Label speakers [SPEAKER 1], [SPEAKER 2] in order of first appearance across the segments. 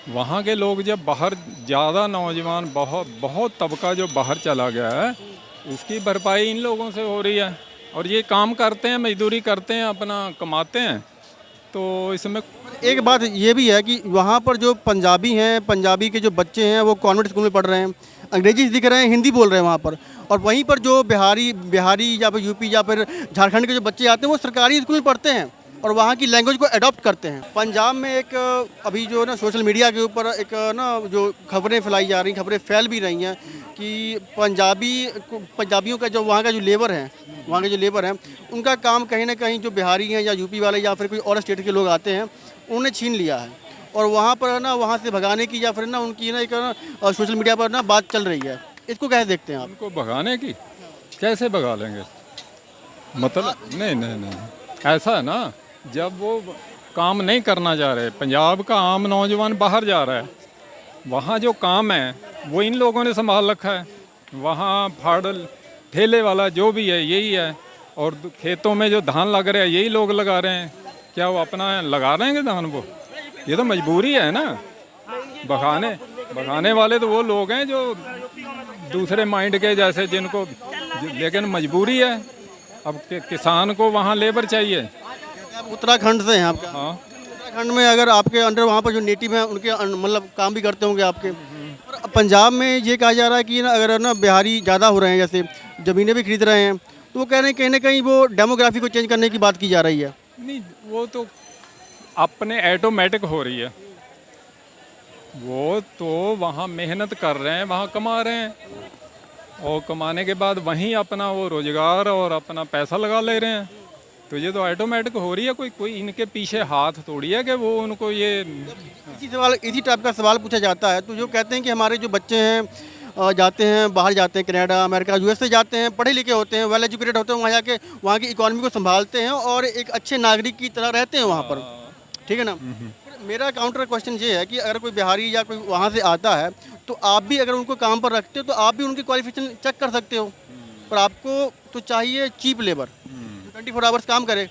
[SPEAKER 1] वहाँ के लोग जब बाहर ज़्यादा नौजवान बहुत बहुत तबका जो बाहर चला गया है, इसकी भरपाई इन लोगों से हो रही है। और ये काम करते हैं, मजदूरी करते हैं, अपना कमाते हैं, तो इसमें
[SPEAKER 2] एक बात ये भी है कि वहाँ पर जो पंजाबी हैं, पंजाबी के जो बच्चे हैं वो कॉन्वेंट स्कूल में पढ़ रहे हैं, अंग्रेजी दिख रहे हैं, हिंदी बोल रहे हैं वहाँ पर। और वहीं पर जो बिहारी बिहारी या फिर यूपी या फिर झारखंड के जो बच्चे आते हैं वो सरकारी स्कूल में पढ़ते हैं और वहाँ की लैंग्वेज को अडॉप्ट करते हैं। पंजाब में एक अभी जो ना सोशल मीडिया के ऊपर एक ना जो खबरें फैलाई जा रही, खबरें फैल भी रही हैं कि पंजाबियों का जो वहाँ का जो लेबर है, वहाँ के जो लेबर हैं उनका काम कहीं ना कहीं जो बिहारी हैं या यूपी वाले या फिर कोई और स्टेट के लोग आते हैं उन्होंने छीन लिया है। और वहाँ पर ना वहाँ से भगाने की या फिर ना उनकी ना एक ना सोशल मीडिया पर ना बात चल रही है। इसको कैसे देखते हैं आप?
[SPEAKER 1] उनको भगाने की कैसे भगा लेंगे? मतलब नहीं नहीं नहीं, ऐसा है ना, जब वो काम नहीं करना चाह रहे, पंजाब का आम नौजवान बाहर जा रहा है, वहाँ जो काम है वो इन लोगों ने संभाल रखा है। वहाँ फाड़ ठेले वाला जो भी है यही है, और खेतों में जो धान लग रहा है यही लोग लगा रहे हैं। क्या वो अपना लगा रहे हैं धान? वो ये तो मजबूरी है ना। भगाने भगाने वाले तो वो लोग हैं जो दूसरे माइंड के जैसे जिनको, लेकिन मजबूरी है। अब किसान को वहाँ लेबर चाहिए।
[SPEAKER 2] आप उत्तराखंड से हैं आपका?
[SPEAKER 1] हाँ,
[SPEAKER 2] उत्तराखंड में अगर आपके अंडर वहाँ पर जो नेटिव हैं उनके मतलब काम भी करते होंगे आपके। और पंजाब में ये कहा जा रहा है कि ना अगर ना बिहारी ज़्यादा हो रहे हैं, जैसे ज़मीनें भी खरीद रहे हैं, तो वो कह रहे हैं कहीं ना कहीं वो डेमोग्राफी को चेंज करने की बात की जा रही है।
[SPEAKER 1] नहीं वो तो अपने ऑटोमेटिक हो रही है। वो तो वहाँ मेहनत कर रहे हैं, वहाँ कमा रहे हैं, और कमाने के बाद वहीं अपना वो रोजगार और अपना पैसा लगा ले रहे हैं। तो ये तो ऑटोमेटिक हो रही है। कोई कोई इनके पीछे हाथ थोड़ी है कि वो उनको ये।
[SPEAKER 2] इसी टाइप का सवाल पूछा जाता है तो जो कहते हैं कि हमारे जो बच्चे हैं जाते हैं बाहर, जाते हैं कनाडा, अमेरिका, यूएसए जाते हैं, पढ़े लिखे होते हैं, वेल एजुकेटेड होते हैं, वहाँ जाके वहाँ की इकोनॉमी को संभालते हैं और एक अच्छे नागरिक की तरह रहते हैं वहाँ पर। ठीक है ना? मेरा काउंटर क्वेश्चन ये है कि अगर कोई बिहारी या कोई वहाँ से आता है तो आप भी अगर उनको काम पर रखते हो तो आप भी उनकी क्वालिफिकेशन चेक कर सकते हो। पर आपको तो चाहिए चीप लेबर, 24 आवर्स काम करे,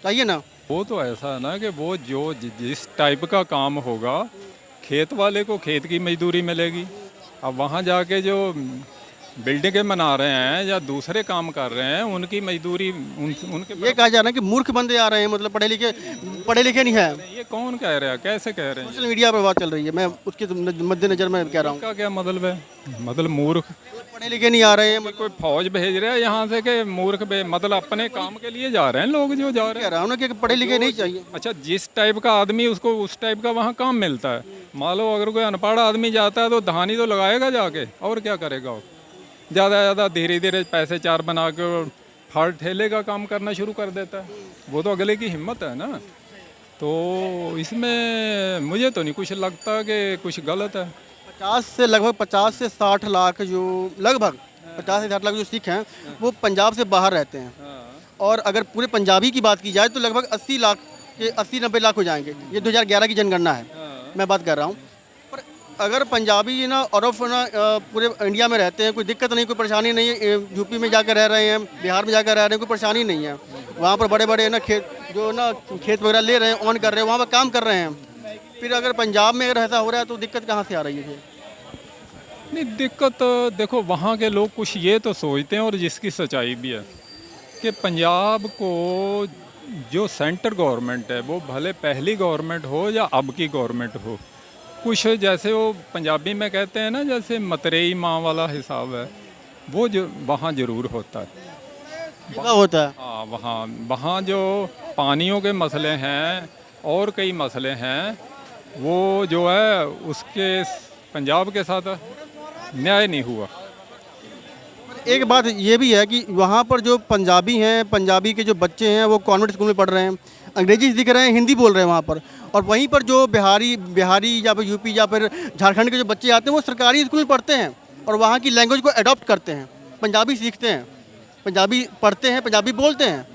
[SPEAKER 2] चाहिए ना?
[SPEAKER 1] वो तो ऐसा है ना कि वो जो जिस टाइप का काम होगा, खेत वाले को खेत की मजदूरी मिलेगी। अब वहाँ जाके जो बिल्डिंगें बना रहे हैं या दूसरे काम कर रहे हैं उनकी मजदूरी उनके
[SPEAKER 2] ये कहा जा रहा है कि मूर्ख बंदे आ रहे हैं, मतलब पढ़े लिखे नहीं है।
[SPEAKER 1] ये कौन कह रहा है? कैसे कह रहे हैं?
[SPEAKER 2] सोशल मीडिया पर बात चल रही है, मैं उसके मद्देनजर मैं कह रहा हूँ।
[SPEAKER 1] इसका क्या मतलब है? मतलब मूर्ख?
[SPEAKER 2] पढ़े लिखे नहीं आ रहे हैं,
[SPEAKER 1] कोई फौज भेज रहा है यहाँ से कि मूर्ख मतलब अपने काम के लिए जा रहे हैं लोग जो जा रहे
[SPEAKER 2] कह रहा हूँ ना कि पढ़े लिखे नहीं चाहिए।
[SPEAKER 1] अच्छा, जिस टाइप का आदमी उसको उस टाइप का वहाँ काम मिलता है। मान लो अगर कोई अनपढ़ आदमी जाता है तो धानी तो लगाएगा जाके, और क्या करेगा वो? ज़्यादा ज़्यादा धीरे धीरे पैसे चार बना के फाड़ ठेले का काम करना शुरू कर देता है। वो तो अगले की हिम्मत है ना। तो इसमें मुझे तो नहीं कुछ लगता कि कुछ गलत है।
[SPEAKER 2] 50 से 60 लाख जो लगभग 50 से 60 लाख जो सिख हैं वो पंजाब से बाहर रहते हैं। और अगर पूरे पंजाबी की बात की जाए तो लगभग 80 लाख के 80-90 लाख हो जाएंगे। ये 2011 की जनगणना है, मैं बात कर रहा हूँ। पर अगर पंजाबी ना और ऑफ ना पूरे इंडिया में रहते हैं, कोई दिक्कत नहीं, कोई परेशानी नहीं है। यूपी में जाकर रह रहे हैं, बिहार में जाकर रह रहे हैं, कोई परेशानी नहीं है। वहाँ पर बड़े बड़े ना खेत वगैरह ले रहे हैं, ऑन कर रहे हैं, वहाँ पर काम कर रहे हैं। फिर अगर पंजाब में अगर ऐसा हो रहा है तो दिक्कत कहाँ से आ रही है?
[SPEAKER 1] नहीं, दिक्कत देखो, वहाँ के लोग कुछ ये तो सोचते हैं, और जिसकी सच्चाई भी है, कि पंजाब को जो सेंटर गवर्नमेंट है वो भले पहली गवर्नमेंट हो या अब की गवर्नमेंट हो, कुछ जैसे वो पंजाबी में कहते हैं ना, जैसे मतरेई माँ वाला हिसाब है, वो जो वहाँ ज़रूर होता है।
[SPEAKER 2] होता है।
[SPEAKER 1] हाँ, वहाँ वहाँ जो पानियों के मसले हैं और कई मसले हैं, वो जो है उसके पंजाब के साथ न्याय नहीं हुआ।
[SPEAKER 2] एक बात ये भी है कि वहाँ पर जो पंजाबी हैं, पंजाबी के जो बच्चे हैं वो कॉन्वेंट स्कूल में पढ़ रहे हैं, अंग्रेजी दिख रहे हैं, हिंदी बोल रहे हैं वहाँ पर। और वहीं पर जो बिहारी या फिर यूपी या फिर झारखंड के जो बच्चे आते हैं वो सरकारी स्कूल में पढ़ते हैं और वहाँ की लैंग्वेज को अडॉप्ट करते हैं, पंजाबी सीखते हैं, पंजाबी पढ़ते हैं, पंजाबी बोलते हैं।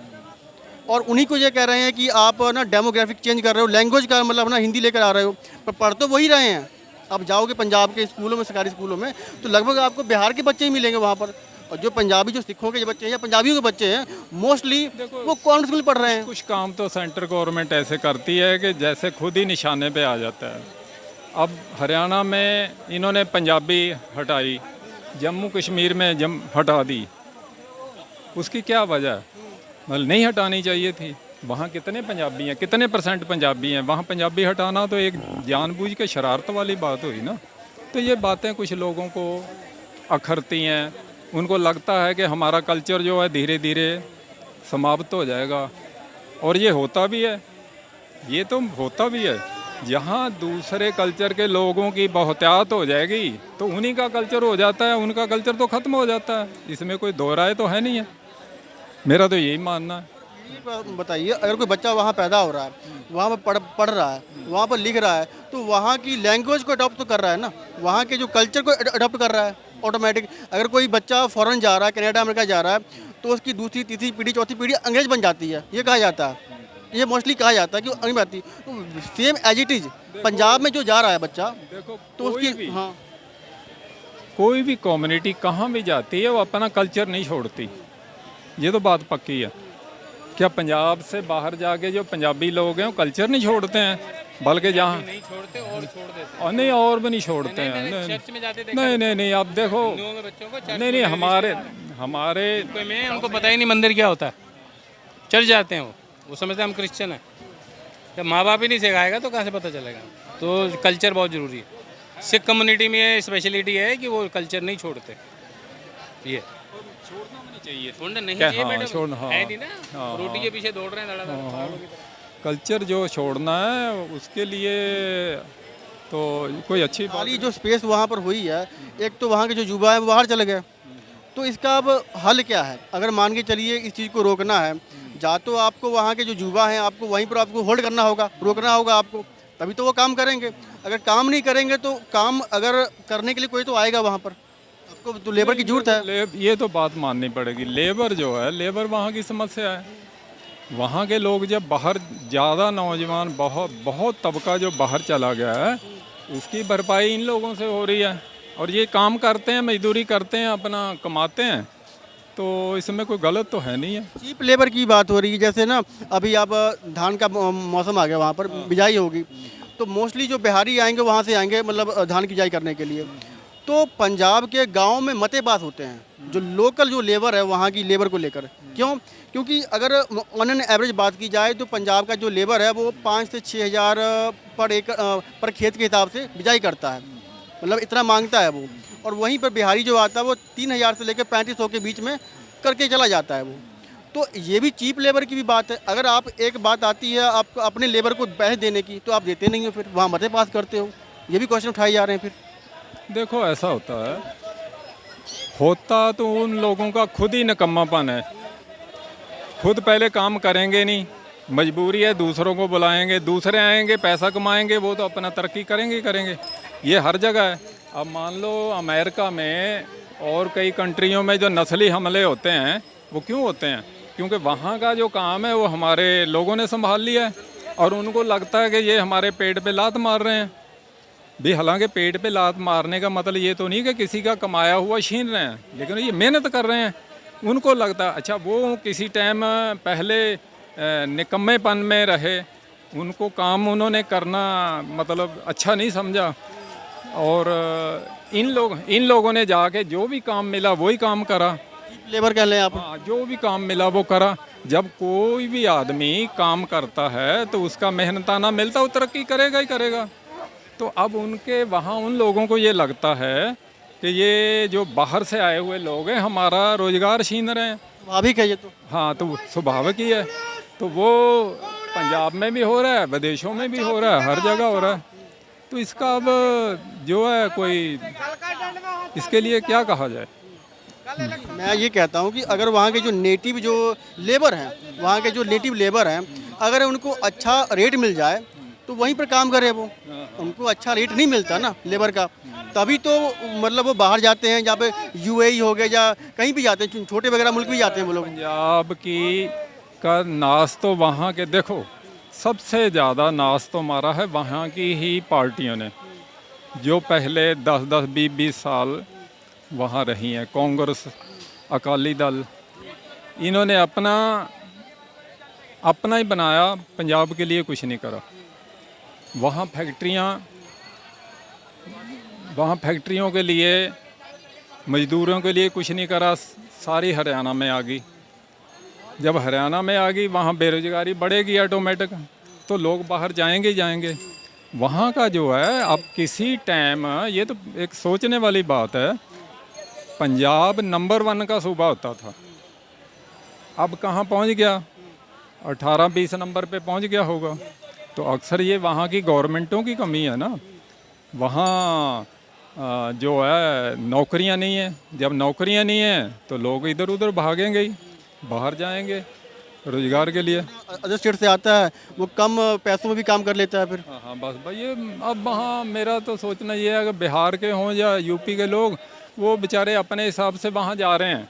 [SPEAKER 2] और उन्हीं को ये कह रहे हैं कि आप ना डेमोग्राफिक चेंज कर रहे हो, लैंग्वेज का मतलब ना हिंदी लेकर आ रहे हो, पर पढ़ तो वही रहे हैं। आप जाओगे पंजाब के स्कूलों में, सरकारी स्कूलों में, तो लगभग आपको बिहार के बच्चे ही मिलेंगे वहाँ पर। और जो पंजाबी जो सिखों के बच्चे हैं या पंजाबियों के बच्चे हैं मोस्टली वो कॉन्वेंट स्कूल पढ़ रहे हैं।
[SPEAKER 1] कुछ काम तो सेंटर गवर्नमेंट ऐसे करती है कि जैसे खुद ही निशाने पे आ जाता है। अब हरियाणा में इन्होंने पंजाबी हटाई, जम्मू कश्मीर में हटा दी, उसकी क्या वजह है? मतलब नहीं हटानी चाहिए थी। वहाँ कितने पंजाबी हैं, कितने % पंजाबी हैं? वहाँ पंजाबी हटाना तो एक जानबूझ के शरारत वाली बात हुई ना। तो ये बातें कुछ लोगों को अखरती हैं, उनको लगता है कि हमारा कल्चर जो है धीरे धीरे समाप्त हो जाएगा, और ये होता भी है, ये तो होता भी है। जहाँ दूसरे कल्चर के लोगों की बहुतायत हो जाएगी तो उन्हीं का कल्चर हो जाता है, उनका कल्चर तो ख़त्म हो जाता है। इसमें कोई दो राय तो है नहीं है, मेरा तो यही मानना है।
[SPEAKER 2] ये बताइए, अगर कोई बच्चा वहाँ पैदा हो रहा है, वहाँ पर पढ़ रहा है, वहाँ पर लिख रहा है, तो वहाँ की लैंग्वेज को अडॉप्ट तो कर रहा है ना, वहाँ के जो कल्चर को अडॉप्ट कर रहा है ऑटोमेटिक। अगर कोई बच्चा फॉरेन जा रहा है, कनाडा अमेरिका जा रहा है, तो उसकी दूसरी तीसरी पीढ़ी चौथी पीढ़ी अंग्रेज बन जाती है, ये कहा जाता है, ये मोस्टली कहा जाता है कि वो अंग्रेज आती है। तो same as it is Punjab में जो जा रहा है बच्चा,
[SPEAKER 1] देखो
[SPEAKER 2] तो उसकी हाँ
[SPEAKER 1] कोई भी कम्युनिटी कहाँ भी जाती है वो अपना कल्चर नहीं छोड़ती, ये तो बात पक्की है। क्या पंजाब से बाहर जाके जो पंजाबी लोग हैं वो कल्चर नहीं छोड़ते हैं? बल्कि जहाँ
[SPEAKER 3] नहीं छोड़ते और छोड़ देते
[SPEAKER 1] और नहीं, और भी नहीं छोड़ते हैं।
[SPEAKER 3] हैं। चर्च में जाते देखा
[SPEAKER 1] नहीं नहीं नहीं, अब देखो,
[SPEAKER 3] हिंदुओं के बच्चों को चर्च
[SPEAKER 1] नहीं नहीं, हमारे
[SPEAKER 3] कोई में उनको पता ही नहीं मंदिर क्या होता है, चर्च जाते हैं वो समझते हैं हम क्रिश्चियन हैं। जब माँ बाप ही नहीं सिखाएगा तो कहाँ से पता चलेगा? तो कल्चर बहुत ज़रूरी है। सिख कम्युनिटी में ये स्पेशलिटी है कि वो कल्चर नहीं छोड़ते। ये
[SPEAKER 1] छोड़ना भी नहीं चाहिए,
[SPEAKER 3] छोड़ना नहीं
[SPEAKER 1] क्या?
[SPEAKER 3] चाहिए
[SPEAKER 1] हाँ,
[SPEAKER 3] मैडम,
[SPEAKER 1] छोड़ना, हाँ।
[SPEAKER 3] है नहीं ना, रोटी के पीछे दौड़ रहे हैं धड़ाधड़ पागलों की तरह।
[SPEAKER 1] कल्चर जो छोड़ना है उसके लिए तो कोई अच्छी बात
[SPEAKER 2] खाली जो स्पेस वहाँ पर हुई है, एक तो वहाँ के जो युवा है वो बाहर चले गए, तो इसका अब हल क्या है? अगर मान के चलिए इस चीज़ को रोकना है, या तो आपको वहाँ के जो युवा हैं आपको वहीं पर आपको होल्ड करना होगा, रोकना होगा आपको, तभी तो वो काम करेंगे। अगर काम नहीं करेंगे तो काम अगर करने के लिए कोई तो आएगा वहाँ पर, आपको तो लेबर की जरूरत है।
[SPEAKER 1] ये तो बात माननी पड़ेगी। लेबर जो है, लेबर वहाँ की समस्या है। वहाँ के लोग जब बाहर, ज़्यादा नौजवान, बहुत तबका जो बाहर चला गया है, उसकी भरपाई इन लोगों से हो रही है। और ये काम करते हैं, मजदूरी करते हैं, अपना कमाते हैं, तो इसमें कोई गलत तो है नहीं है।
[SPEAKER 2] चीप लेबर की बात हो रही है, जैसे ना अभी आप धान का मौसम आ गया, वहाँ पर बिजाई होगी, तो मोस्टली जो बिहारी आएंगे वहाँ से आएंगे, मतलब धान की बिजाई करने के लिए। तो पंजाब के गांव में मते पास होते हैं जो लोकल जो लेबर है वहाँ की लेबर को लेकर। क्यों? क्योंकि अगर ऑन एन एवरेज बात की जाए तो पंजाब का जो लेबर है वो 5 से 6 हज़ार पर खेत के हिसाब से बिजाई करता है, मतलब इतना मांगता है वो। और वहीं पर बिहारी जो आता है वो 3,000 से लेकर 3500 के बीच में करके चला जाता है वो। तो ये भी चीप लेबर की भी बात है। अगर आप एक बात आती है आपको अपने लेबर को पैसे देने की, तो आप देते नहीं हो, फिर वहाँ मते पास करते हो। ये भी क्वेश्चन उठाए जा रहे हैं। फिर
[SPEAKER 1] देखो ऐसा होता तो उन लोगों का खुद ही निकम्मापन है। खुद पहले काम करेंगे नहीं, मजबूरी है, दूसरों को बुलाएंगे, दूसरे आएंगे, पैसा कमाएंगे, वो तो अपना तरक्की करेंगे ही करेंगे। ये हर जगह है। अब मान लो अमेरिका में और कई कंट्रियों में जो नस्ली हमले होते हैं वो क्यों होते हैं? क्योंकि वहाँ का जो काम है वो हमारे लोगों ने संभाल लिया है, और उनको लगता है कि ये हमारे पेट पे लात मार रहे हैं भी। हालांकि पेट पे लात मारने का मतलब ये तो नहीं कि किसी का कमाया हुआ छीन रहे हैं, लेकिन ये मेहनत कर रहे हैं। उनको लगता है अच्छा वो किसी टाइम पहले निकम्मेपन में रहे, उनको काम उन्होंने करना मतलब अच्छा नहीं समझा, और इन लोगों ने जाके जो भी काम मिला वही काम करा।
[SPEAKER 2] लेबर कह लें आप।
[SPEAKER 1] हाँ, जो भी काम मिला वो करा। जब कोई भी आदमी काम करता है तो उसका मेहनताना मिलता, वो तरक्की करेगा ही करेगा। तो अब उनके वहाँ उन लोगों को ये लगता है कि ये जो बाहर से आए हुए लोग हैं हमारा रोजगार छीन रहे हैं।
[SPEAKER 2] स्वाभाविक है ये तो।
[SPEAKER 1] हाँ, तो स्वाभाविक ही है। तो वो पंजाब में भी हो रहा है, विदेशों में भी हो रहा है, हर जगह हो रहा है। तो इसका अब जो है कोई इसके लिए क्या कहा जाए?
[SPEAKER 2] मैं ये कहता हूँ कि अगर वहाँ के जो नेटिव जो लेबर हैं, वहाँ के जो नेटिव लेबर हैं, अगर उनको अच्छा रेट मिल जाए तो वहीं पर काम करे वो। उनको अच्छा रेट नहीं मिलता ना लेबर का, तभी तो मतलब वो बाहर जाते हैं, जहाँ पे यूएई हो गया या कहीं भी जाते हैं, छोटे वगैरह मुल्क भी जाते हैं वो लोग।
[SPEAKER 1] पंजाब की का नाश तो वहाँ के, देखो सबसे ज़्यादा नाश तो मारा है वहाँ की ही पार्टियों ने, जो पहले 10-10, 20-20 साल वहाँ रही हैं। कांग्रेस, अकाली दल, इन्होंने अपना ही बनाया, पंजाब के लिए कुछ नहीं करा। वहाँ फैक्ट्रियाँ वहाँ फैक्ट्रियों के लिए, मजदूरों के लिए कुछ नहीं करा, सारी हरियाणा में आ गई। जब हरियाणा में आ गई वहाँ बेरोजगारी बढ़ेगी ऑटोमेटिक, तो लोग बाहर जाएंगे ही जाएंगे। वहाँ का जो है अब किसी टाइम, ये तो एक सोचने वाली बात है, पंजाब नंबर 1 का सूबा होता था, अब कहाँ पहुँच गया, 18-20 नंबर पे पहुँच गया होगा। तो अक्सर ये वहाँ की गवर्नमेंटों की कमी है ना। वहाँ जो है नौकरियाँ नहीं है, जब नौकरियाँ नहीं है तो लोग इधर उधर भागेंगे ही, बाहर जाएंगे रोजगार के लिए।
[SPEAKER 2] अदर स्टेट से आता है, वो कम पैसों में भी काम कर लेता है फिर।
[SPEAKER 1] हाँ हाँ, बस भाई ये अब वहाँ मेरा तो सोचना ये है कि बिहार के हों या यूपी के लोग, वो बेचारे अपने हिसाब से वहाँ जा रहे हैं।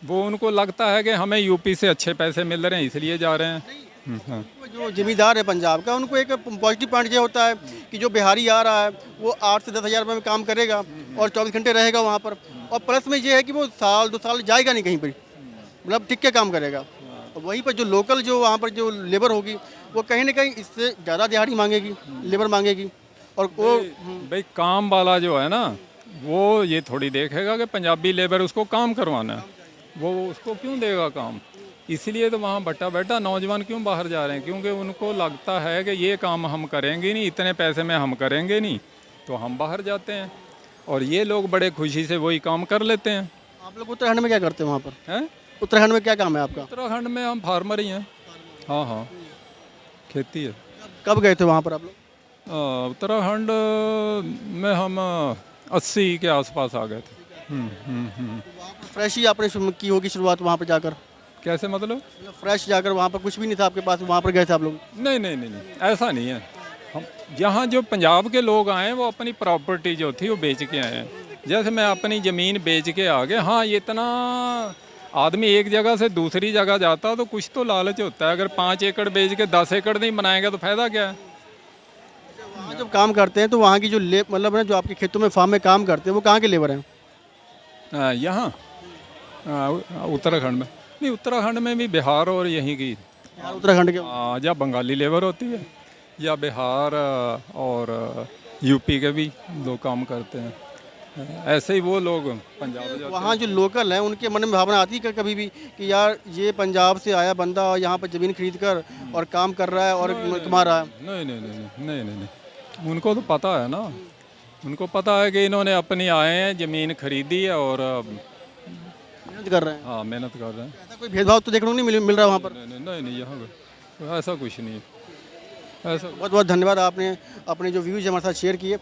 [SPEAKER 1] वो उनको लगता है कि हमें यूपी से अच्छे पैसे मिल रहे हैं इसलिए जा रहे हैं। हाँ।
[SPEAKER 2] जो जिम्मेदार है पंजाब का, उनको एक पॉजिटिव पॉइंट ये होता है कि जो बिहारी आ रहा है वो 8 से 10 हज़ार रुपये में काम करेगा और 24 घंटे रहेगा वहाँ पर, और प्लस में ये है कि वो साल 2 साल जाएगा नहीं कहीं पर, मतलब टिक के काम करेगा। और वहीं पर जो लोकल जो वहाँ पर जो लेबर होगी वो कहीं ना कहीं इससे ज़्यादा दिहाड़ी मांगेगी, लेबर मांगेगी। और वो
[SPEAKER 1] भाई काम वाला जो है ना, वो ये थोड़ी देखेगा कि पंजाबी लेबर उसको काम करवाना है, वो उसको क्यों देगा काम। इसलिए तो वहाँ बट्टा बैठा नौजवान क्यों बाहर जा रहे हैं, क्योंकि उनको लगता है कि ये काम हम करेंगे नहीं, इतने पैसे में हम करेंगे नहीं, तो हम बाहर जाते हैं। और ये लोग बड़े खुशी से वही काम कर लेते हैं।
[SPEAKER 2] आप लोग उत्तराखंड में क्या करते हैं वहाँ पर?
[SPEAKER 1] हैं?
[SPEAKER 2] उत्तराखंड में क्या काम है आपका?
[SPEAKER 1] उत्तराखंड में हम फार्मर ही हैं। हाँ हाँ, खेती है।
[SPEAKER 2] कब गए थे वहाँ पर आप लोग?
[SPEAKER 1] उत्तराखंड में हम 80 के आसपास आ गए थे।
[SPEAKER 2] फ्रेश ही आपने की होगी शुरुआत वहाँ पर जाकर?
[SPEAKER 1] कैसे मतलब?
[SPEAKER 2] फ्रेश जाकर वहाँ पर कुछ भी नहीं था आपके पास, वहाँ पर गए थे आप लोग?
[SPEAKER 1] नहीं नहीं नहीं नहीं, ऐसा नहीं है। हम यहाँ जो पंजाब के लोग आए हैं वो अपनी प्रॉपर्टी जो थी वो बेच के आए हैं। जैसे मैं अपनी ज़मीन बेच के आ गया। हाँ, ये इतना आदमी एक जगह से दूसरी जगह जाता तो कुछ तो लालच होता है। अगर 5 एकड़ बेच के 10 एकड़ नहीं बनाएगा तो फ़ायदा क्या है?
[SPEAKER 2] वहाँ जब काम करते हैं तो वहाँ की जो मतलब ना जो आपके खेतों में फार्म में काम करते हैं वो कहाँ के लेबर हैं?
[SPEAKER 1] यहाँ उत्तराखंड में नहीं, उत्तराखंड में भी बिहार और यहीं की
[SPEAKER 2] यहाँ उत्तराखंड के
[SPEAKER 1] या बंगाली लेबर होती है, या बिहार और यूपी के भी लोग काम करते हैं। ऐसे ही वो लोग पंजाब जाते हैं।
[SPEAKER 2] वहाँ जो लोकल हैं उनके मन में भावना आती है कभी भी कि यार ये पंजाब से आया बंदा और यहाँ पर ज़मीन खरीद कर और काम कर रहा है और कमा रहा है?
[SPEAKER 1] नहीं नहीं नहीं नहीं नहीं नहीं नहीं, उनको तो पता है ना, उनको पता है कि इन्होंने अपनी आए हैं, ज़मीन खरीदी है और
[SPEAKER 2] मेहनत कर रहे हैं।
[SPEAKER 1] हाँ मेहनत कर रहे हैं।
[SPEAKER 2] ऐसा कोई भेदभाव तो देखने को नहीं मिल रहा वहाँ पर?
[SPEAKER 1] नहीं नहीं नहीं नहीं, यहाँ पे ऐसा कुछ नहीं है, ऐसा।
[SPEAKER 2] बहुत बहुत धन्यवाद, आपने अपने जो व्यूज़ हमारे साथ शेयर किए।